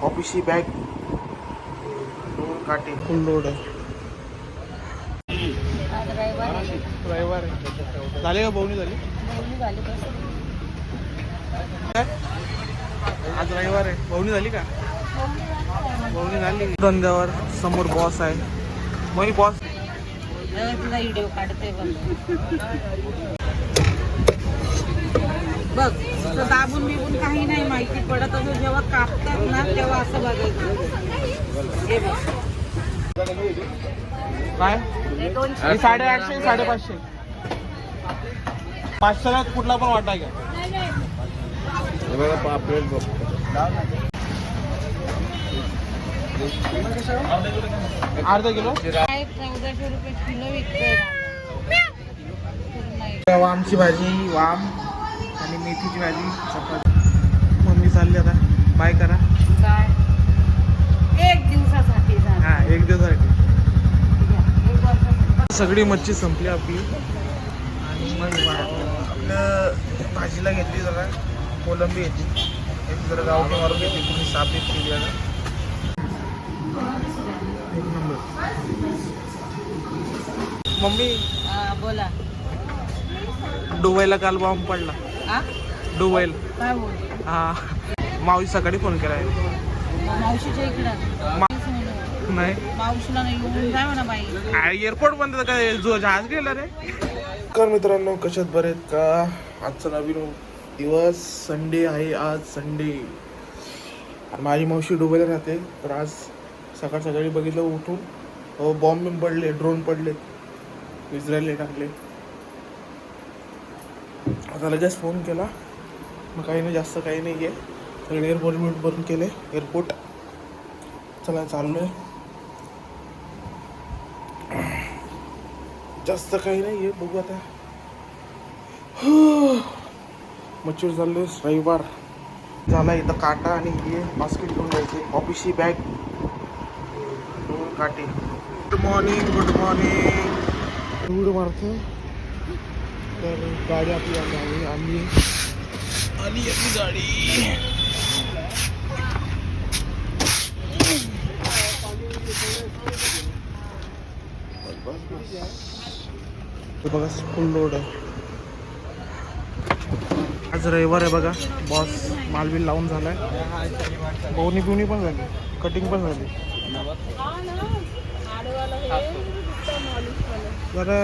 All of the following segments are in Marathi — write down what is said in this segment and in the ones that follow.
ऑफिसची बॅग काटे फुल लोड आहे. रविवार आहे. झाले का बोवणी झाली? आज रविवार आहे. बोवणी झाली का? बोवणी झाली. धंद्यावर समोर बॉस आहे. मग बॉस तुझा व्हिडिओ काढते बघ तर दाबून बिबून काही नाही माहिती पडत. असं जेव्हा कापतात ना तेव्हा असं बघायचं. हे बघ काय 850 550 500ला कुठला पण वाटा घ्या. अर्धा किलो 1400 रुपये किलो विकतोय. वामची भाजी वाम आणि मेथीची भाजी चपाती. मम्मी चालली आता. बाय करा. काय एक दिवसासाठी हा एक दिवसासाठी सगळी मच्छी संपली आपली. आणि मग आपलं भाजीला घेतली जरा कोलंबी घेतली. एक जरा गावठी मारून घेतली. तुम्ही सापीत केली जरा एक नंबर. मम्मी बोला. डुबईला काल बॉम्ब पडला. डुबईला काय बोल. हा मावशी सकाळी फोन केला आहे. मावशीच्या इकडं नाही मावशीला नाही येऊन जाय म्हणा बाई. एअरपोर्ट बंद काय जो जहाज गेला रे. कर मित्रांनो कशात बरे आहेत का? आजचा नवीन दिवस संडे आहे. आज संडे. माझी मावशी डुबईला राहते. तर आज सकाळ सकाळी बघितलं उठून बॉम्ब पडले. ड्रोन पडलेत. इस्रायलने टाकले. आता लगेच फोन केला. मग काही नाही जास्त काही नाही आहे. सगळे एअरपोर्ट बंद केले. एअरपोर्ट चला चाललो आहे. जास्त काही नाही आहे. बघू आता. मच्छर चालले. रविवार झाला. इथं काटा आणि हे बास्केट घेऊन जायचे. ऑफिसची बॅग काटे. Good morning good morning. उड मारतो. तर गाडी आपली आली आपली गाडी. बघा फुल लोड आहे. आज रविवार आहे बघा. बॉस मालबिल लावून झालाय. बोवणी बिवणी पण झाली. कटिंग पण झाली. जरा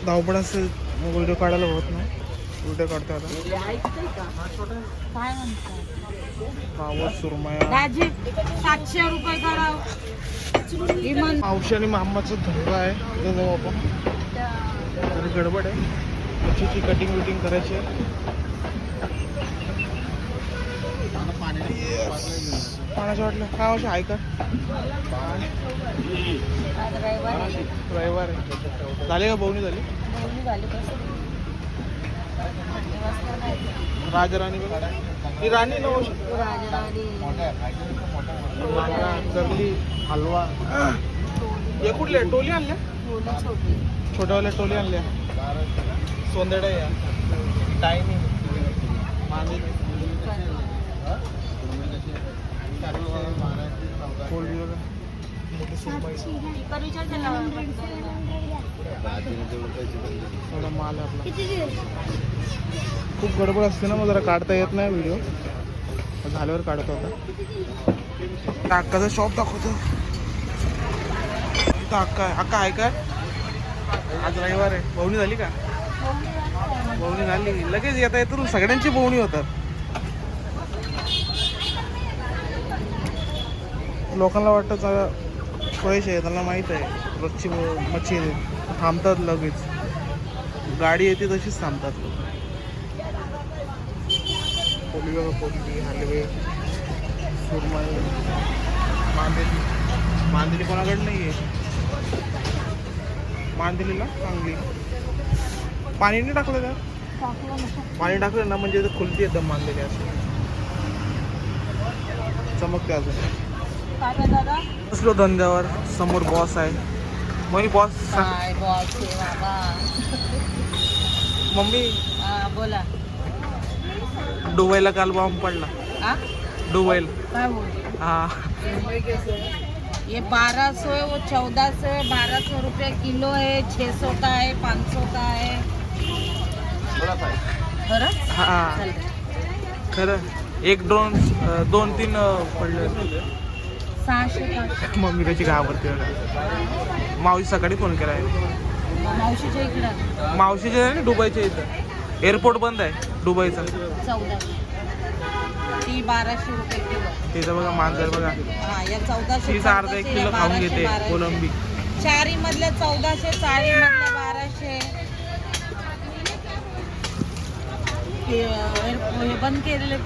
धावपळ असेल व्हिडिओ काढायला होत नाही. व्हिडिओ काढतो आता. काय म्हणतात पावस सुरमया 700 रुपये करावं. मावशी आणि मामाचा धंदा आहे. तिथे जाऊ आपण. जरा गडबड आहे. मच्छीची कटिंग विटिंग करायची आहे. पाण्याच्या वाटलं काय आवश्यक आहे का? रविवार आहे. झाले का बोवणी झाली? राजराणी बघा. ही राणी नवशी करली हलवा. हे कुठल्या टोली आणल्या? छोट्यावाल्या टोली आणल्या. सोंदड्या या टायमिंग कोळी बघा. मोठी सुरमई. थोडा माल आहे आपला. खूप गडबड असते ना मग जरा काढता येत नाही व्हिडिओ. झाल्यावर काढतो आता. अक्काचा शॉप दाखवतो. इथं अक्का आहे. अक्का आहे काय? आज रविवार आहे. बोवणी झाली का? बोवणी झाली. लगेच येता येतो. सगळ्यांची बोवणी होतात. लोकांना वाटतं पैसे आहे. त्यांना माहीत आहे रोजची मच्छी थांबतात. लगेच गाडी येते तशीच थांबतात. कोली बघा. कोली हलवे सुरमई मांदेली कोणाकडे नाही आहे. मांदेलीला चांगली. पाणी नाही टाकलं का? पाणी टाकलं ना म्हणजे खुलती एकदम मांदेली असं चमकते. अजून बसलो धंद्यावर. समोर बॉस आहे. मग बॉस मम्मी बोला. डुबईला काल बॉम्ब पडला. दुबईला. काय बोलते? हा ये 1200 है, वो 1400 है, 1200 रुपये किलो है, 600 का है, 500 का है. खरं? हा चल. खरं. एक दोन दोन तीन पडले. 600 500. मम्मी कशी घाबरते बघा. मावशी सकाळी फोन केला आहे. मावशीच्या इकडं मावशीचे आहे ना दुबईच्या इथं. एअरपोर्ट बंद आहे दुबईचा. 1400. ती 1200 रुपये किलो. तिथं बघा मांजर बघा. हा, या 1400. तीच अर्धा 1 किलो खाऊन घेते कोलंबी. चारी मधल्या 1400, चारी मधल्या 1200. हे बंद केलेले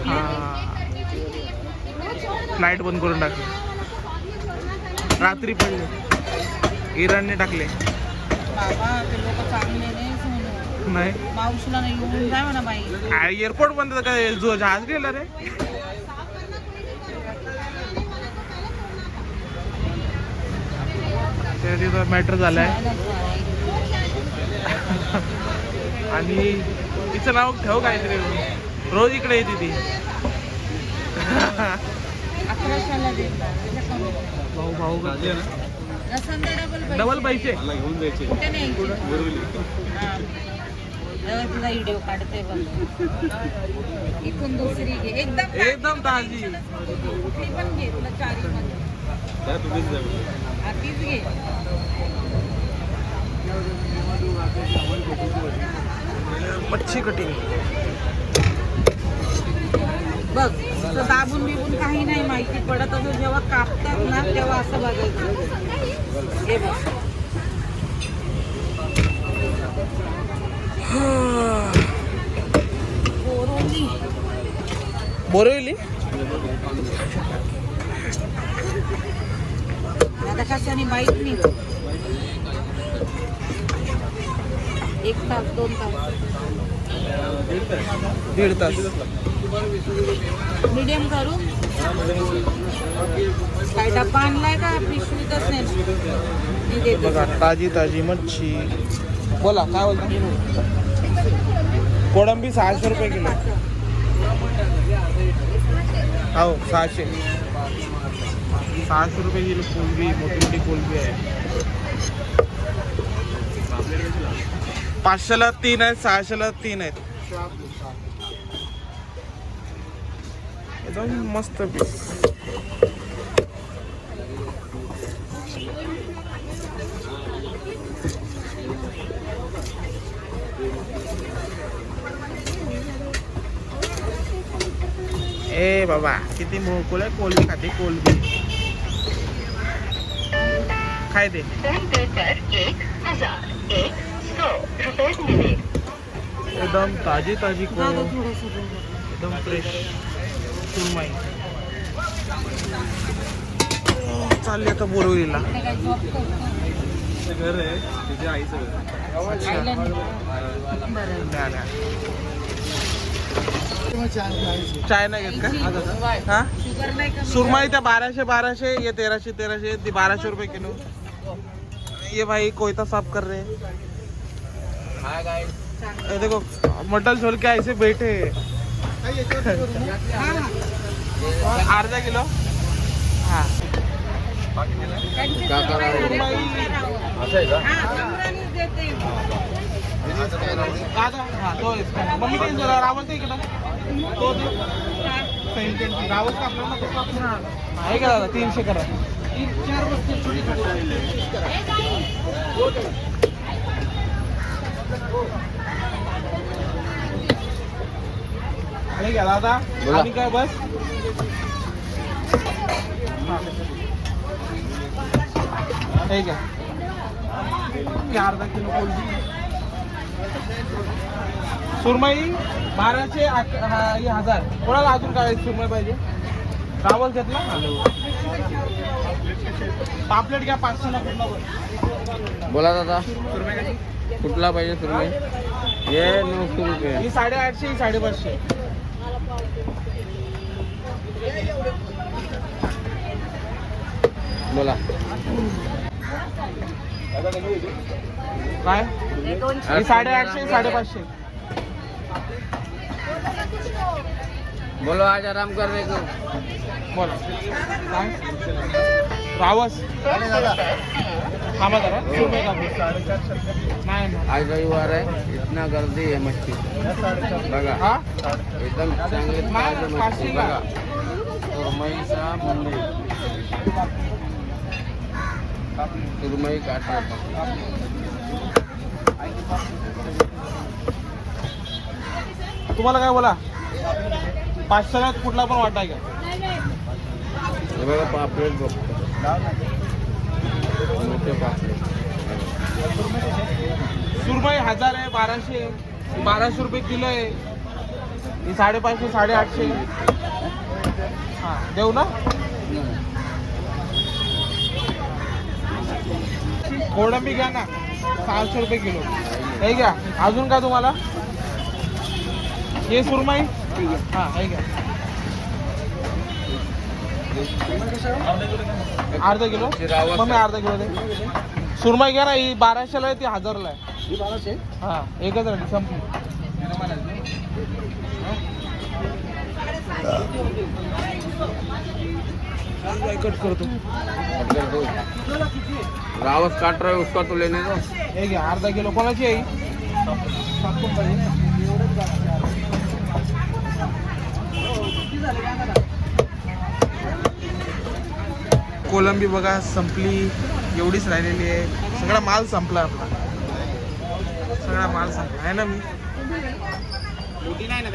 फ्लाईट बंद करून टाकली. रात्री पडले. इराणने टाकले. बाबा ते लोक चांगले नाही सोनू. नाही मावशीला नाही येऊन जाय म्हणा बाई. एअरपोर्ट बंद तर काय जो जहाज गेला रे. ते तिथं मॅटर झालाय. आणि तिचं नाव ठेव काहीतरी. रोज इकडे येते ती. 1100ला देतात. भाऊ भाऊ का डबल पैसे कुठे नाही तुला व्हिडिओ काढते बघ. इथून दुसरी घे. एकदम ताजी. कुठली पण घे तुला चारी मध्ये. तीच घे. मच्छी कटिंग बघ. असं दाबून बिबून काही नाही माहिती पडत. असं जेव्हा कापतात ना तेव्हा असं बघायचं. हे बघ. बोरिवली आता कशाने बाईक नाही. 1 तास 2 तास 1.5 तास. मीडियम करू. काय डब्बा आणलाय का पिशवीतच नाही. मी देते. बघा ताजी ताजी मच्छी. बोला काय बोलता. कोळंबी 600 रुपये किलो. हो 600 रुपये किलो कोलंबी. मोठी मोठी कोलंबी आहे. 500ला 3 आहेत. 600ला 3 आहेत. एकदम मस्त पीस. ए बाबा किती मोकळ आहे. कोलंबी खाते कोलंबी. काय ते एकदम ताजी ताजी कोलंबी. एकदम फ्रेश सुरमई. चालली आता बोरिवलीला. घर आहे तिच्या आईचं. चाय नाही घेत का. हा सुरमई त्या 1200 ये 1300 ती 1200 रुपये किलो. ये भाई कोयता साफ कर रहे हैं. ये देखो मटन झोल के ऐसे बैठे. अर्धा किलो. हा मम्मी काही रावण इकडं तो रावण कापला ना. आहे का दादा 300 करा. 4 वस्तू आणि घ्या दादा. आणि काय बस. हे घ्या. अर्धा किलो कोलंबी. सुरमई 1200 1000. कोणाला अजून काय सुरमई पाहिजे. रावल घेतला. पापलेट घ्या 500ला. कुठला बोला दादा. सुरमई कशी कुठला पाहिजे सुरमई. ये 900 रुपये. ही 850 ही 550. बोला काय. ही 850 ही 550. बोलो आज आराम करने को. बोला काय रावस थांबा जरा रुपये का नाही ना आज रविवार आहे. इतना गर्दी आहे मच्छी बघा. हा एकदम चांगले ताजे मच्छी बघा. सुरमईचा मुंडी, सुरमई काटा. तुम्हाला काय बोला 500 कुठला पण वाटा घ्या. हे बघा पापलेट बघतो. मोठे पापलेट. सुरमई 1000 आहे, 1200 आहे, 1200 रुपये किलो आहे. ही 550 850. हा देऊ ना. कोळंबी घ्या ना 600 रुपये किलो. हे घ्या. अजून काय तुम्हाला हे सुरमई हा हे घ्या अर्धा किलो. मग मी अर्धा किलो दे. सुरमई घ्या ना. ही 1200 ला आहे, ती 1000 ला आहे. हा एकच राहिली संपली. कट करतो. रावस काट रहा है उसका तो लेने दो. हे घ्या अर्धा किलो. कोणाची आहे ही? कोलंबी बघा संपली. एवढीच राहिलेली आहे. सगळा माल संपला आपला. सगळा माल संपला आहे ना. मी आणि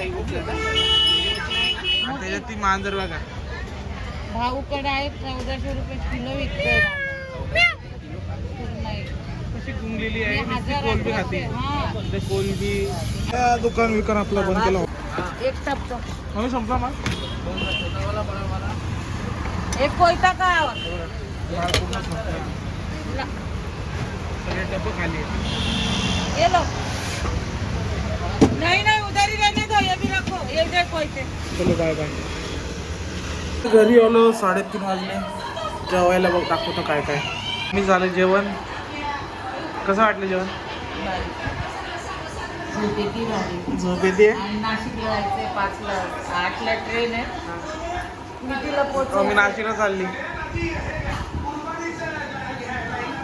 त्याच्यात ती मांजर बघा. भाऊकडे आहे 1400 रुपये किलो विकतो. कशी गुंगलेली आहे. नुसती 1000 कोलंबी खाते. हा. ते कोलंबी त्या दुकान विकान आपला बंद केला. एक टपचा मग संपला माल. एक कोयता का माल पूर्ण संपला. सगळे डब्बे खाली आहेत. ये लो. नहीं नहीं उधर ही रहने दो. ये भी रखो. ये दे कोयते. चलो बाय बाय. घरी आलो 3:30 वाजले. जेवायला बघ दाखवतो काय काय. मी झालं जेवण. कसं वाटलं जेवण? झोपेती भारी. झोप येते. आणि नाशिकला जायचंय 5ला. 8ला ट्रेन आहे. कितीला मी पोहोचू? नाशिकला चालली.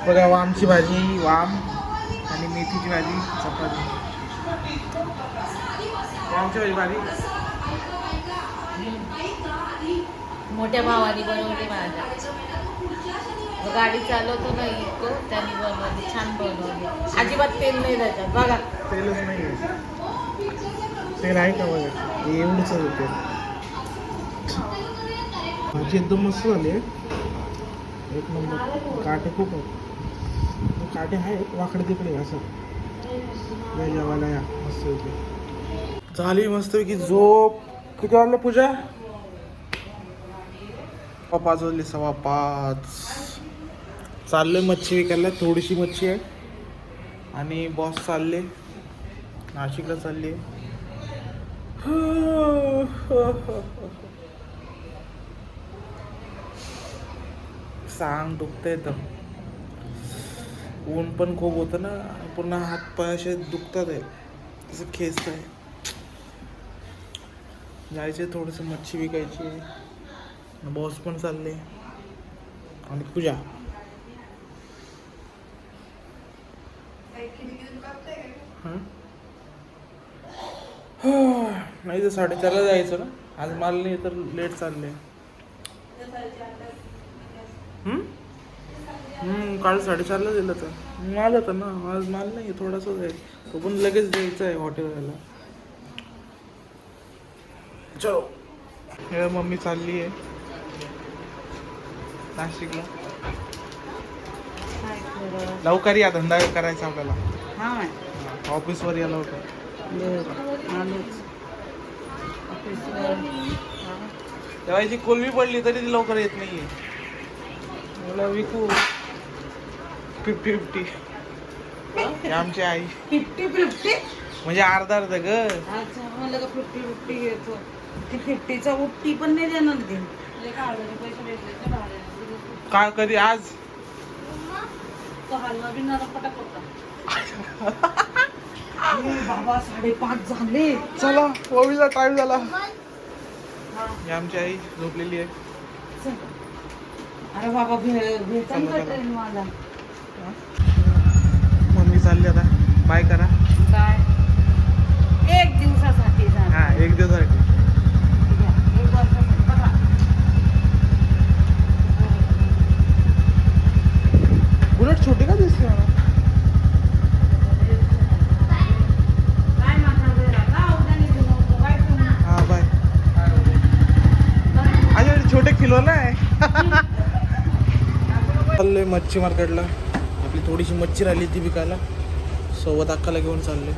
बघा वामची भाजी, वाम आणि मेथीची भाजी, चपाती. वामची भाजी मोठ्या भावाने बनवली माझ्या. गाडी चालवतो ना इतको त्यांनी बनवली. छान बनवली. अजिबात तेल नाही त्याच्यात बघा. तेलच नाही आहे. तेल आहे का बघा. हे एवढंच आहे तेल. भाजी एकदम मस्त झाली आहे. एक नंबर. काटे खूप आहेत. काटे आहेत वाकडे तिकडे असं. या जेवायला या मस्त होते. झाली मस्तपैकी झोप. किती वाजले पूजा? 5 वाजले 5:15. चाललोय मच्छी विकायला. थोडीशी मच्छी आहे. आणि बॉस चालले नाशिकला चालले. सांग दुखतंय तर. ऊन पण खूप होतं ना. पूर्ण हात पाय असे दुखतात आहे. असं खेचत आहे. जायचे थोडंसं मच्छी विकायची आहे. बॉस पण चालले. आणि पूजा नाही तर 4:30ला जायचं ना. आज माल नाही तर लेट चालले. काल 4:30ला दिलं तर माल होता ना. आज माल नाही. थोडासा जाईल. तो पण लगेच द्यायचा आहे हॉटेलवाला. चलो. हे मम्मी चालली आहे नाशिकला. लवकर या. धंदा करायचा आपल्याला. हा ऑफिसवर या लवकर. तेव्हाची कोलबी पडली तरी ती लवकर येत नाहीये. मला विकू 50-50. आमची आई 50-50 म्हणजे अर्धा ग. अच्छा मला का 50-50 घेतो. ती 50चा ती पण नाही देणार ते. का कधी आज तो हलवा बी नरम पटाक होता. बाबा 5:30 झाले. चला ओवीला टाइम झाला. ही आमची आई झोपलेली आहे. अरे बाबा भेटन का ट्रेन मला? मम्मी चालली आता. बाय करा. काय 1 दिवसासाठी जाणार. हा 1 दिवसासाठी. एक वर्षासाठी बघा. बुलेट छोटी का दिसते मला? काय माझा वेळ आता उद्या निघून नको. बाय तुम्ही. हा बाय. अरे छोटे खिलौना आहे. चाललोय मच्छी मार्केटला. आपली थोडीशी मच्छी राहिली ती विकायला. सोबत अक्काला घेऊन चालले.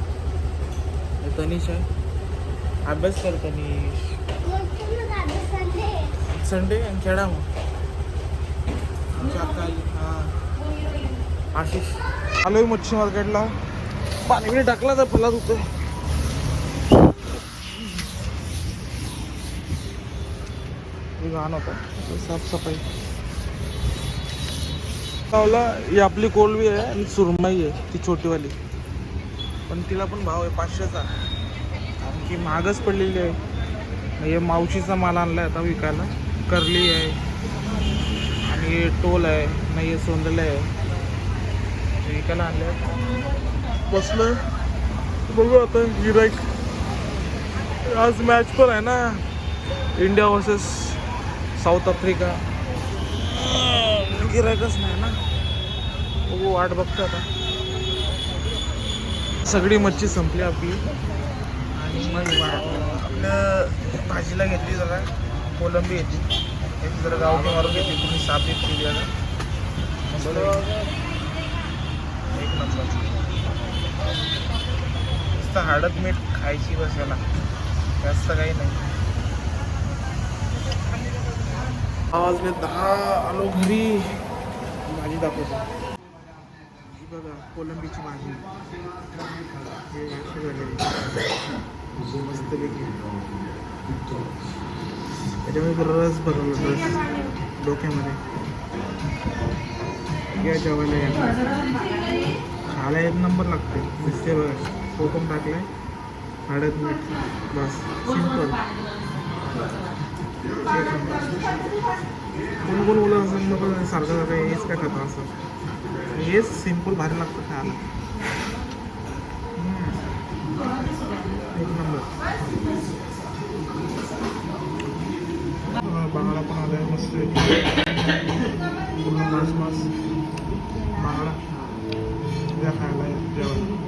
तनिष आहे, अभ्यास कर तनिष. संडे आणि खेळा मग. आमची अक्का आली. हां आशिष. आलोय मच्छी मार्केटला. पाणी बिणी टाकला तर फुलात होतं. घाण होतं. साफसफाई लावला. ही आपली कोलवी आहे आणि सुरमई आहे ती छोटीवाली. पण तिला पण भाव आहे 500चा. आणखी महागच पडलेली आहे. हे मावशीचा माल आणला आहे आता विकायला. करली आहे आणि टोल आहे. नाही हे सोंदले आहे. हे विकायला आणले आहेत. बसलं बघू आता गिराईक. आज मॅच पण आहे ना, इंडिया वर्सेस साऊथ आफ्रिका. गिरायकच नाही ना. बघू वाट बघतो आता. सगळी मच्छी संपली आपली. आणि मग आपलं भाजीला घेतली जरा कोलंबी घेतली. एक जरा गावठी मारून घेतली. तुम्ही सापीत केली जरा मस्त. एक नंबर. नुसतं हळद मीठ खायची बसायला, जास्त काही नाही. आवाज 10 आलो घरी. भाजी दाखवतो. ही बघा कोलंबीची भाजी. हे अशी झालेली मस्तपैकी. त्याच्यामध्ये रस भरवला. रस डोक्यामध्ये. या जेवायला या. खायला 1 नंबर लागते. दिसते बघा. कोकम टाकलाय, हळद मीठ, बस सिंपल. कोण कोण बोलत असेल मग सारखं सारखं हेच काय खाता असं. हेच सिंपल भारी लागतं खायला. 1 नंबर. बांगडा पण आलाय मस्त. पूर्ण मास बांगडा या खायला जेवण.